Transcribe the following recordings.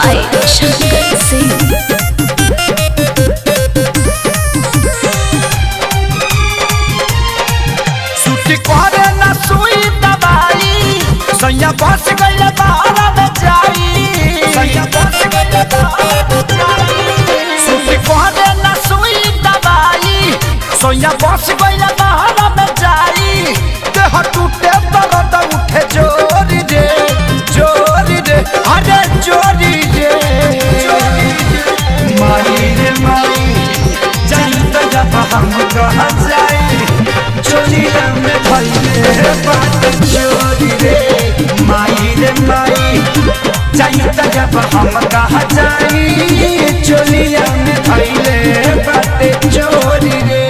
by Shankar Singh. सुटी करे ना सुई दवाई सैया बस गइल बाहर में जाई सैया बस गइल बाहर में जाई सुटी करे ना सुई दवाई सैया बस गइल बाहर में जाई देह टूटे दर्द उठे जोरी रे अरे जोरी रे माई रे माई जाई त जब हम कहाँ जाई चोलिया में भइले बात चोरी रे माई जाई त जब हम कहाँ जाई चोलिया में भइले बात चोरी रे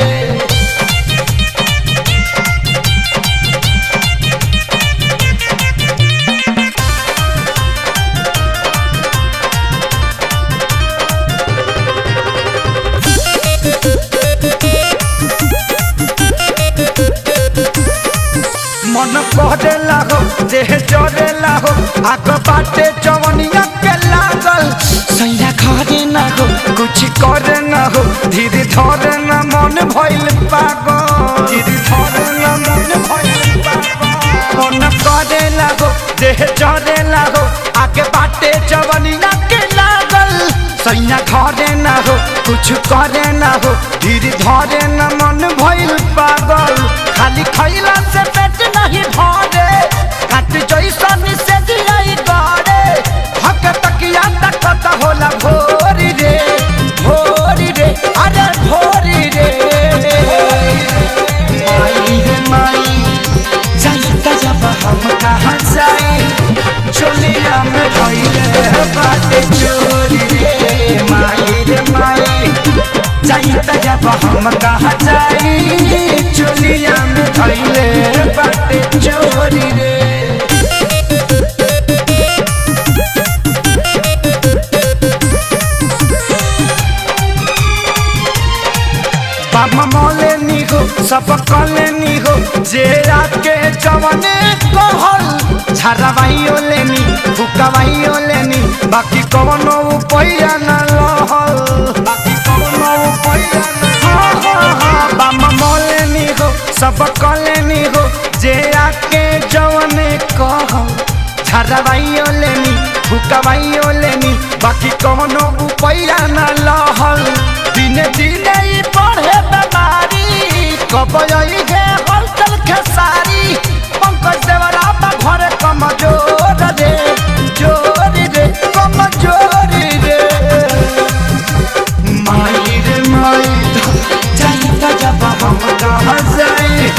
मन कहला हो देह जरेला हो आग बाटे जवनिया के लागल सैया घरे ना हो कुछ करे ना हो धीरे धरे ना मन भइल पागल धीरे धरे ना मन भइल पागल मन कहला हो देह जरेला हो आग बाटे जवनिया के लागल सैया घरे ना हो कुछ करे ना हो धीरे धरे ना मन भइल पागल खाली खैला से पेट नहीं भरे काट जैसन से दियाई गरे हक तकिया तकत होला भोरी रे अरे भोरी रे माई जाई त जब हम कहाँ जाई चोलिया में भइले बाटे चोरी रे माई जाई त जब हम कहाँ जाई चोलिया में भइले बाटे चोरी रे बाबा मोले नी हो सब कले नी हो जे आके जवने कहल झरवाइयो लेनी फुकवाइयो लेनी बाकी कवनो उपाया न लहल बाकी कवनो उपाया न बाबा मोले नी हो सब कले नी हो जे आके जवने कहल झरवाइयो लेनी फुकवाइयो लेनी बाकी कवनो उपाया न लहल दिने दिने ही बढ़े बीमारी कब आई है हलचल खेसारी पंकज देवरा बा घरे कमजोर रे जोरी रे कमजोरी रे माई जाई त जब हम कहाँ जाई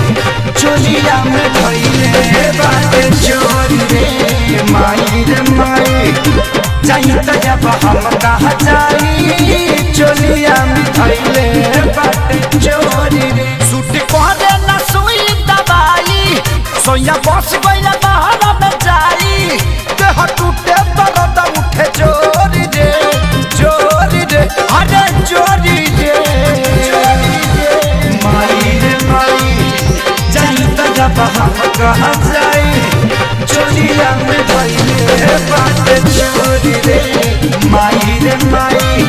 चोलिया में भइले बाटे चोरी रे माई जाई त जब हम कहाँ जाई चोलिया में भइले बाटे चोरी रे सुटी कहले ना सुई दवाई सोया बस गइल बाहर में जाई देह टूटे दर्द उठे जोरी रे अरे जोरी रे माई जाई त जब हम कहाँ जाई चोलिया में भइले बाटे चोरी रे माई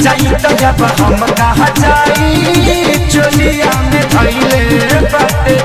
जाई त जब हम कहाँ जाई चोलिया में भइले बाटे